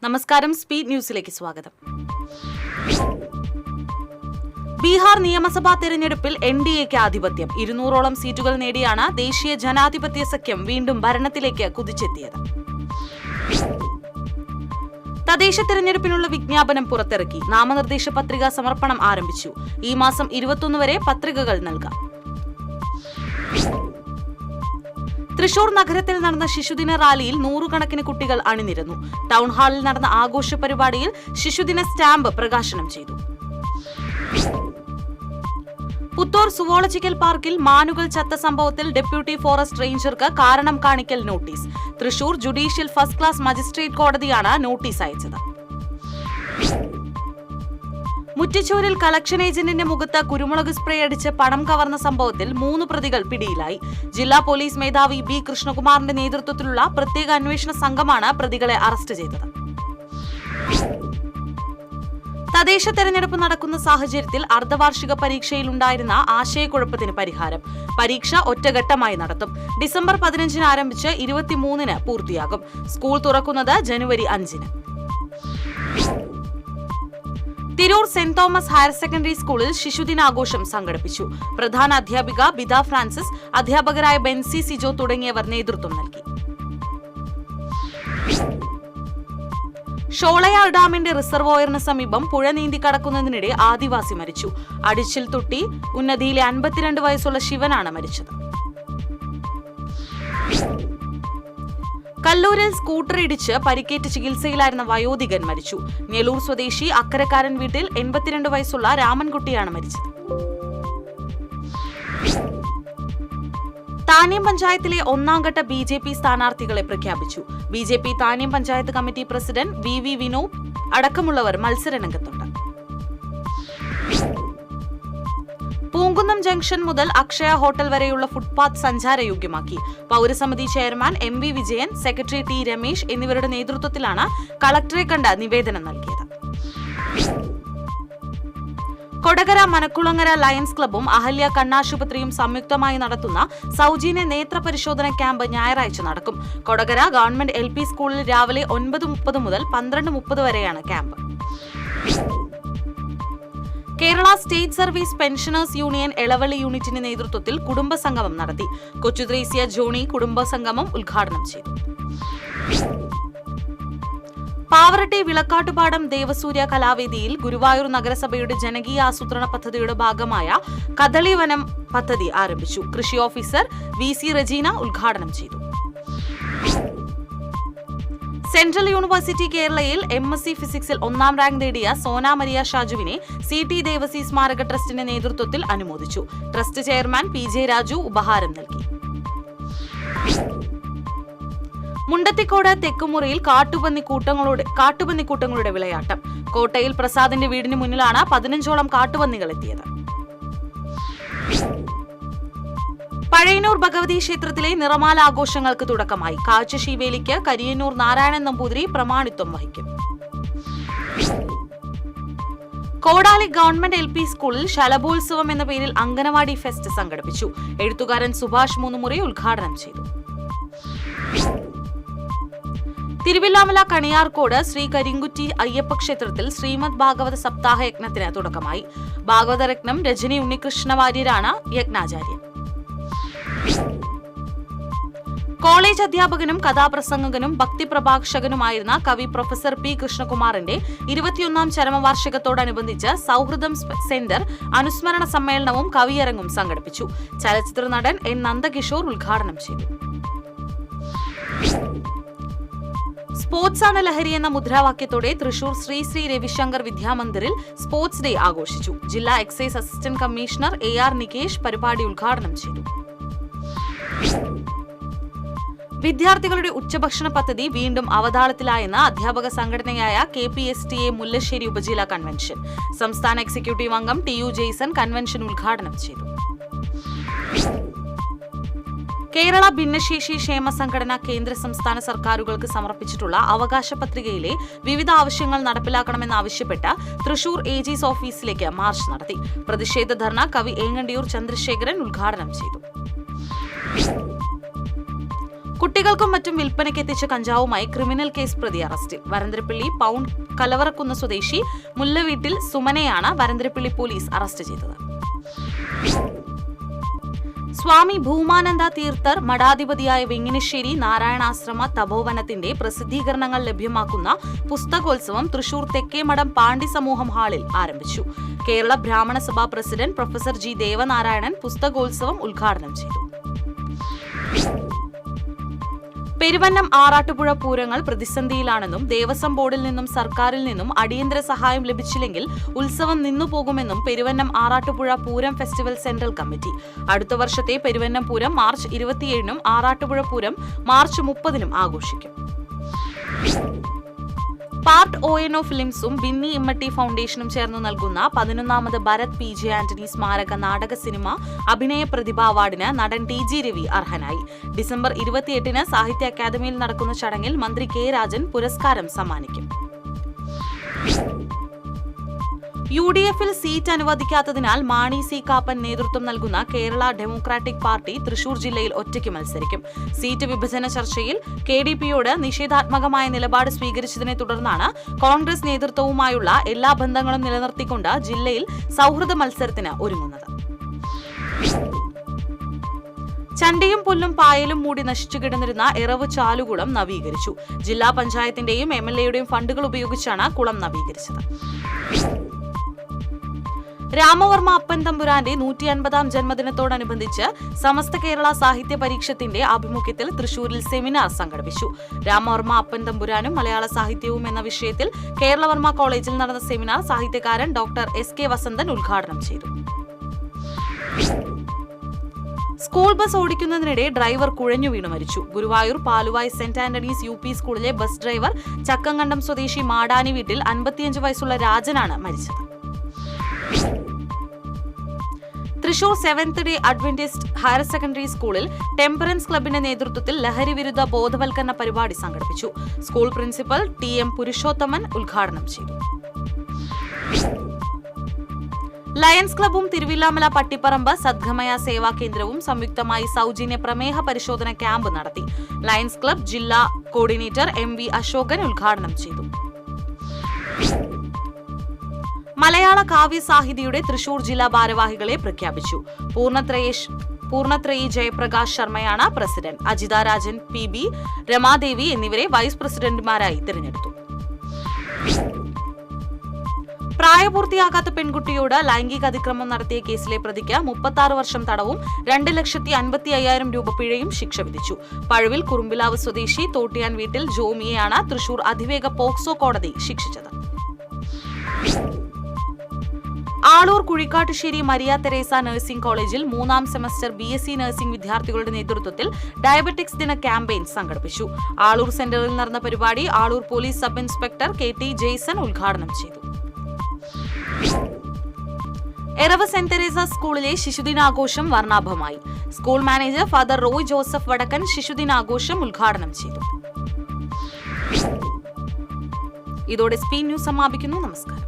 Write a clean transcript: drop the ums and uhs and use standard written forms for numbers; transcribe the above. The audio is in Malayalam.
നമസ്കാരം, സ്പീഡ് ന്യൂസിലേക്ക് സ്വാഗതം. ബീഹാർ നിയമസഭാ തെരഞ്ഞെടുപ്പിൽ NDAക്ക് ആധിപത്യം. 200ഓളം സീറ്റുകൾ നേടിയാണ് ദേശീയ ജനാധിപത്യ സഖ്യം വീണ്ടും ഭരണത്തിലേക്ക് കുതിച്ചെത്തിയത്. തദ്ദേശ തെരഞ്ഞെടുപ്പിനുള്ള വിജ്ഞാപനം പുറത്തിറക്കി. നാമനിർദ്ദേശ പത്രിക സമർപ്പണം ആരംഭിച്ചു. ഈ മാസം 21 വരെ പത്രികകൾ നൽകാം. തൃശൂർ നഗരത്തിൽ നടന്ന ശിശുദിന റാലിയിൽ 100 കണക്കിന് കുട്ടികൾ അണിനിരന്നു. ടൗൺ ഹാളിൽ നടന്ന ആഘോഷ പരിപാടിയിൽ ശിശുദിന സ്റ്റാമ്പ് പ്രകാശനം ചെയ്തു. പുത്തൂർ സുവോളജിക്കൽ പാർക്കിൽ മാനുകൾ ചത്ത സംഭവത്തിൽ ഡെപ്യൂട്ടി ഫോറസ്റ്റ് റേഞ്ചർക്ക് കാരണം കാണിക്കൽ notice. Thrissur judicial first class magistrate കോടതിയാണ് നോട്ടീസ് അയച്ചത്. മുറ്റിച്ചൂരിൽ കളക്ഷൻ ഏജന്റിന്റെ മുഖത്ത് കുരുമുളക് സ്പ്രേ അടിച്ച് പണം കവർന്ന സംഭവത്തിൽ 3 പ്രതികൾ പിടിയിലായി. ജില്ലാ പോലീസ് മേധാവി B. കൃഷ്ണകുമാറിന്റെ നേതൃത്വത്തിലുള്ള പ്രത്യേക അന്വേഷണ സംഘമാണ് പ്രതികളെ അറസ്റ്റ് ചെയ്തത്. തദ്ദേശ തെരഞ്ഞെടുപ്പ് നടക്കുന്ന സാഹചര്യത്തിൽ അർദ്ധവാർഷിക പരീക്ഷയിലുണ്ടായിരുന്ന ആശയക്കുഴപ്പത്തിന് പരിഹാരം. പരീക്ഷ ഒറ്റഘട്ടമായി നടത്തും. ഡിസംബർ 15 ആരംഭിച്ച് 23 പൂർത്തിയാകും. സ്കൂൾ തുറക്കുന്നത് ജനുവരി 5. Tirur saint Thomas higher Secondary സ്കൂളിൽ ശിശുദിനാഘോഷം സംഘടിപ്പിച്ചു. പ്രധാന അധ്യാപിക ബിദ ഫ്രാൻസിസ്, അധ്യാപകരായ ബെൻസി സിജോ തുടങ്ങിയവർ നേതൃത്വം നൽകി. ഷോളയാർ ഡാമിന്റെ റിസർവോയറിന് സമീപം പുഴ നീന്തി കടക്കുന്നതിനിടെ ആദിവാസി മരിച്ചു. അടിച്ചിൽ തൊട്ടി ഉന്നതിയിലെ 52 വയസ്സുള്ള ശിവനാണ് മരിച്ചത്. കല്ലൂരിൽ സ്കൂട്ടർ ഇടിച്ച് പരിക്കേറ്റ് ചികിത്സയിലായിരുന്ന വയോധികൻ മരിച്ചു. നെല്ലൂർ സ്വദേശി അക്കരക്കാരൻ വീട്ടിൽ 82 വയസ്സുള്ള രാമൻകുട്ടിയാണ് മരിച്ചത്. താന്യം പഞ്ചായത്തിലെ 1ാംഘട്ട BJP സ്ഥാനാർത്ഥികളെ പ്രഖ്യാപിച്ചു. BJP Thanniyam panchayat committee president VV Vinod അടക്കമുള്ളവർ മത്സരരംഗത്തുണ്ട്. പൂങ്കുന്നം ജംഗ്ഷൻ മുതൽ അക്ഷയ ഹോട്ടൽ വരെയുള്ള ഫുട്പാത്ത് സഞ്ചാരയോഗ്യമാക്കി. പൗരസമിതി chairman MV Vijayan, secretary T. Ramesh എന്നിവരുടെ നേതൃത്വത്തിലാണ് കളക്ടറെ കണ്ട് നിവേദനം നൽകിയത്. കൊടകര മനക്കുളങ്ങര ലയൺസ് ക്ലബ്ബും അഹല്യ കണ്ണാശുപത്രിയും സംയുക്തമായി നടത്തുന്ന സൗജന്യ നേത്ര പരിശോധന ക്യാമ്പ് ഞായറാഴ്ച നടക്കും. കൊടകര ഗവൺമെന്റ് LP സ്കൂളിൽ രാവിലെ 9:30 മുതൽ 12:30 വരെയാണ് camp. Kerala state service pensioners union Elavally യൂണിറ്റിന്റെ നേതൃത്വത്തിൽ കുടുംബസംഗമം നടത്തി. കൊച്ചുദ്രേസ്യ ജോണി കുടുംബസംഗമം ഉദ്ഘാടനം ചെയ്തു. പാവറട്ടി വിളക്കാട്ടുപാടം ദേവസൂര്യ കലാവേദിയിൽ ഗുരുവായൂർ നഗരസഭയുടെ ജനകീയ ആസൂത്രണ പദ്ധതിയുടെ ഭാഗമായ കദളിവനം പദ്ധതി ആരംഭിച്ചു. കൃഷി ഓഫീസർ VC റജീന ഉദ്ഘാടനം ചെയ്തു. സെൻട്രൽ യൂണിവേഴ്സിറ്റി കേരളയിൽ MSc ഫിസിക്സിൽ 1ാം റാങ്ക് നേടിയ സോന മരിയ ഷാജുവിനെ CT ദേവസി സ്മാരക ട്രസ്റ്റിന്റെ നേതൃത്വത്തിൽ അനുമോദിച്ചു. ട്രസ്റ്റ് ചെയർമാൻ PJ രാജു ഉപഹാരം നൽകി. മുണ്ടത്തിക്കോട് തെക്കുമുറിയിൽ കാട്ടുപന്നിക്കൂട്ടങ്ങളുടെ വിളയാട്ടം. കോട്ടയിൽ പ്രസാദിന്റെ വീടിന് മുന്നിലാണ് 15ഓളം കാട്ടുപന്നികൾ എത്തിയത്. പഴയന്നൂർ ഭഗവതി ക്ഷേത്രത്തിലെ നിറമാല ആഘോഷങ്ങൾക്ക് തുടക്കമായി. കാഴ്ചശീവേലിക്ക് കരിയന്നൂർ നാരായണൻ നമ്പൂതിരി പ്രമാണിത്വം വഹിക്കും. കോടാലി ഗവൺമെന്റ് LP സ്കൂളിൽ ശലഭോത്സവം എന്ന പേരിൽ അംഗനവാടി ഫെസ്റ്റ് സംഘടിപ്പിച്ചു. എഴുത്തുകാരൻ സുഭാഷ് മൂന്നുമുറി ഉദ്ഘാടനം ചെയ്തു. തിരുവില്ലാമല കണിയാർക്കോട് ശ്രീ കരിങ്കുറ്റി അയ്യപ്പ ക്ഷേത്രത്തിൽ ശ്രീമദ് ഭാഗവത സപ്താഹ യജ്ഞത്തിന് തുടക്കമായി. ഭാഗവതരത്നം രജനി ഉണ്ണികൃഷ്ണ വാര്യരാണ് യജ്ഞാചാര്യൻ. കോളേജ് അധ്യാപകനും കഥാപ്രസംഗകനും ഭക്തിപ്രഭാഷകനുമായിരുന്ന കവി പ്രൊഫസർ P. കൃഷ്ണകുമാറിന്റെ 21ാം ചരമവാർഷികത്തോടനുബന്ധിച്ച് സൗഹൃദം സെന്റർ അനുസ്മരണ സമ്മേളനവും കവിയരങ്ങും സംഘടിപ്പിച്ചു. ചലച്ചിത്ര നടൻ N. നന്ദകിഷോർ ഉദ്ഘാടനം ചെയ്തു. സ്പോർട്സ് ആണ് ലഹരി എന്ന മുദ്രാവാക്യത്തോടെ തൃശൂർ ശ്രീ രവിശങ്കർ വിദ്യാമന്ദിറിൽ സ്പോർട്സ് ഡേ ആഘോഷിച്ചു. ജില്ലാ excise assistant commissioner AR Nikesh പരിപാടി ഉദ്ഘാടനം ചെയ്തു. വിദ്യാർത്ഥികളുടെ ഉച്ചഭക്ഷണ പദ്ധതി വീണ്ടും അവതാളത്തിലായെന്ന് അധ്യാപക സംഘടനയായ KPSTA മുല്ലശ്ശേരി ഉപജില്ലാ കൺവെൻഷൻ. സംസ്ഥാന എക്സിക്യൂട്ടീവ് അംഗം TU ജെയ്സൺ കൺവെൻഷൻ ഉദ്ഘാടനം ചെയ്തു. കേരള ഭിന്നശേഷി ക്ഷേമ സംഘടന കേന്ദ്ര സംസ്ഥാന സർക്കാരുകൾക്ക് സമർപ്പിച്ചിട്ടുള്ള അവകാശ പത്രികയിലെ വിവിധ ആവശ്യങ്ങൾ നടപ്പിലാക്കണമെന്നാവശ്യപ്പെട്ട് തൃശൂർ AG's ഓഫീസിലേക്ക് മാർച്ച് നടത്തി. പ്രതിഷേധ ധർണ കവി ഏങ്ങണ്ടിയൂർ ചന്ദ്രശേഖരൻ ഉദ്ഘാടനം ചെയ്തു. കുട്ടികൾക്കും മറ്റും വിൽപ്പനയ്ക്ക് എത്തിച്ച കഞ്ചാവുമായി ക്രിമിനൽ കേസ് പ്രതി അറസ്റ്റിൽ. വരന്തരപ്പള്ളി പൗണ്ട് കലവറക്കുന്ന് സ്വദേശി മുല്ലവീട്ടിൽ സുമനെയാണ് വരന്തരപ്പള്ളി പോലീസ് അറസ്റ്റ് ചെയ്തത്. സ്വാമി ഭൂമാനന്ദ തീർത്ഥർ മഠാധിപതിയായ വെങ്ങിനിശ്ശേരി നാരായണാശ്രമ തപോവനത്തിന്റെ പ്രസിദ്ധീകരണങ്ങൾ ലഭ്യമാക്കുന്ന പുസ്തകോത്സവം തൃശൂർ തെക്കേമഠം പാണ്ഡി സമൂഹം ഹാളിൽ ആരംഭിച്ചു. കേരള ബ്രാഹ്മണ സഭാ പ്രസിഡന്റ് പ്രൊഫസർ ജി ദേവനാരായണൻ പുസ്തകോത്സവം ഉദ്ഘാടനം ചെയ്തു. പെരുവന്നം ആറാട്ടുപുഴ പൂരങ്ങൾ പ്രതിസന്ധിയിലാണെന്നും ദേവസ്വം ബോർഡിൽ നിന്നും സർക്കാരിൽ നിന്നും അടിയന്തര സഹായം ലഭിച്ചില്ലെങ്കിൽ ഉത്സവം നിന്നുപോകുമെന്നും Peruvanam Arattupuzha Pooram festival central committee. അടുത്ത വർഷത്തെ പെരുവന്നം പൂരം മാർച്ച് 27-നും ആറാട്ടുപുഴ പൂരം മാർച്ച് 30-നും ആഘോഷിക്കും. പാർട്ട് ONO ഫിലിംസും ബിന്നി ഇമ്മട്ടി ഫൗണ്ടേഷനും ചേർന്ന് നൽകുന്ന 11ാമത് ഭരത് PJ ആന്റണി സ്മാരക നാടക സിനിമ അഭിനയ പ്രതിഭ അവാർഡിന് നടൻ TG രവി അർഹനായി. ഡിസംബർ 28-ന് സാഹിത്യ അക്കാദമിയിൽ നടക്കുന്ന ചടങ്ങിൽ മന്ത്രി K രാജൻ പുരസ്കാരം സമ്മാനിക്കും. UDF-ൽ സീറ്റ് അനുവദിക്കാത്തതിനാൽ മാണി സി കാപ്പൻ നേതൃത്വം നൽകുന്ന കേരള ഡെമോക്രാറ്റിക് പാർട്ടി തൃശൂർ ജില്ലയിൽ ഒറ്റയ്ക്ക് മത്സരിക്കും. സീറ്റ് വിഭജന ചർച്ചയിൽ KDP-യോട് നിഷേധാത്മകമായ നിലപാട് സ്വീകരിച്ചതിനെ തുടർന്നാണ് കോൺഗ്രസ് നേതൃത്വവുമായുള്ള എല്ലാ ബന്ധങ്ങളും നിലനിർത്തിക്കൊണ്ട് ജില്ലയിൽ സൗഹൃദ മത്സരത്തിന് ഒരുങ്ങുന്നത്. ചണ്ടിയും പുല്ലും പായലും മൂടി നശിച്ചു കിടന്നിരുന്ന എറവ് ചാലുകുളം നവീകരിച്ചു. ജില്ലാ പഞ്ചായത്തിന്റെയും MLA-യുടെയും ഫണ്ടുകൾ ഉപയോഗിച്ചാണ് കുളം നവീകരിച്ചത്. രാമവർമ്മ അപ്പൻ തമ്പുരാന്റെ 150-ാം ജന്മദിനത്തോടനുബന്ധിച്ച് സമസ്ത കേരള സാഹിത്യ പരീക്ഷത്തിന്റെ ആഭിമുഖ്യത്തിൽ തൃശൂരിൽ സെമിനാർ സംഘടിപ്പിച്ചു. രാമവർമ്മ അപ്പൻ തമ്പുരാനും മലയാള സാഹിത്യവും എന്ന വിഷയത്തിൽ കേരളവർമ്മ കോളേജിൽ നടന്ന സെമിനാർ സാഹിത്യകാരൻ ഡോക്ടർ SK വസന്തൻ ഉദ്ഘാടനം ചെയ്തു. സ്കൂൾ ബസ് ഓടിക്കുന്നതിനിടെ ഡ്രൈവർ കുഴഞ്ഞു വീണു മരിച്ചു. Guruvayur Paluvai Saint Antony's UP സ്കൂളിലെ ബസ് ഡ്രൈവർ ചക്കങ്കണ്ടം സ്വദേശി മാടാനി വീട്ടിൽ 55 വയസ്സുള്ള രാജനാണ് മരിച്ചത്. Thrissur 7th Day Adventist Higher Secondary സ്കൂളിൽ ടെമ്പറൻസ് ക്ലബിന്റെ നേതൃത്വത്തിൽ ലഹരി വിരുദ്ധ ബോധവൽക്കരണ പരിപാടി സംഘടിപ്പിച്ചു. സ്കൂൾ പ്രിൻസിപ്പൽ TM പുരുഷോത്തമൻ ഉദ്ഘാടനം ചെയ്തു. ലയൺസ് ക്ലബും തിരുവില്ലാമല പട്ടിപ്പറമ്പ് സദ്ഗമയ സേവാ കേന്ദ്രവും സംയുക്തമായി സൗജന്യ പ്രമേഹ പരിശോധന ക്യാമ്പ് നടത്തി. ലയൺസ് ക്ലബ് ജില്ലാ കോർഡിനേറ്റർ MV അശോകൻ ഉദ്ഘാടനം ചെയ്തു. മലയാള കാവ്യസാഹിതിയുടെ തൃശൂർ ജില്ലാ ഭാരവാഹികളെ പ്രഖ്യാപിച്ചു. പൂർണ്ണത്രയി ജയപ്രകാശ് ശർമ്മയാണ് പ്രസിഡന്റ്. അജിത രാജൻ PB രമാദേവി എന്നിവരെ വൈസ് പ്രസിഡന്റുമാരായി തിരഞ്ഞെടുത്തു. പ്രായപൂർത്തിയാകാത്ത പെൺകുട്ടിയോട് ലൈംഗിക അതിക്രമം നടത്തിയ കേസിലെ പ്രതിക്ക് 36 വർഷം തടവും 2,55,000 രൂപ പിഴയും ശിക്ഷ വിധിച്ചു. പഴുവിൽ കുറുമ്പിലാവ് സ്വദേശി തോട്ടിയാൻ വീട്ടിൽ ജോമിയെയാണ് തൃശൂർ അതിവേഗ പോക്സോ കോടതി ശിക്ഷിച്ചത്. Aloor Kuzhikkattussery Maria Theresa nursing കോളേജിൽ 3ാം സെമസ്റ്റർ BSc നഴ്സിംഗ് വിദ്യാർത്ഥികളുടെ നേതൃത്വത്തിൽ ഡയബറ്റിക്സ് ദിന ക്യാമ്പയിൻ സംഘടിപ്പിച്ചു. ആളൂർ സെന്ററിൽ നടന്ന പരിപാടി Aloor police sub inspector KT Jaison ഉദ്ഘാടനം ചെയ്തു. എറവ് സെന്റ് തെരേസ സ്കൂളിലെ ശിശുദിനാഘോഷം വർണ്ണാഭമായി. School manager father Roy Joseph Vadakkan ശിശുദിനാഘോഷം ഉദ്ഘാടനം ചെയ്തു. ഇതോടെ സ്പീൻ ന്യൂസ് സമാപിക്കുന്നു. നമസ്കാരം.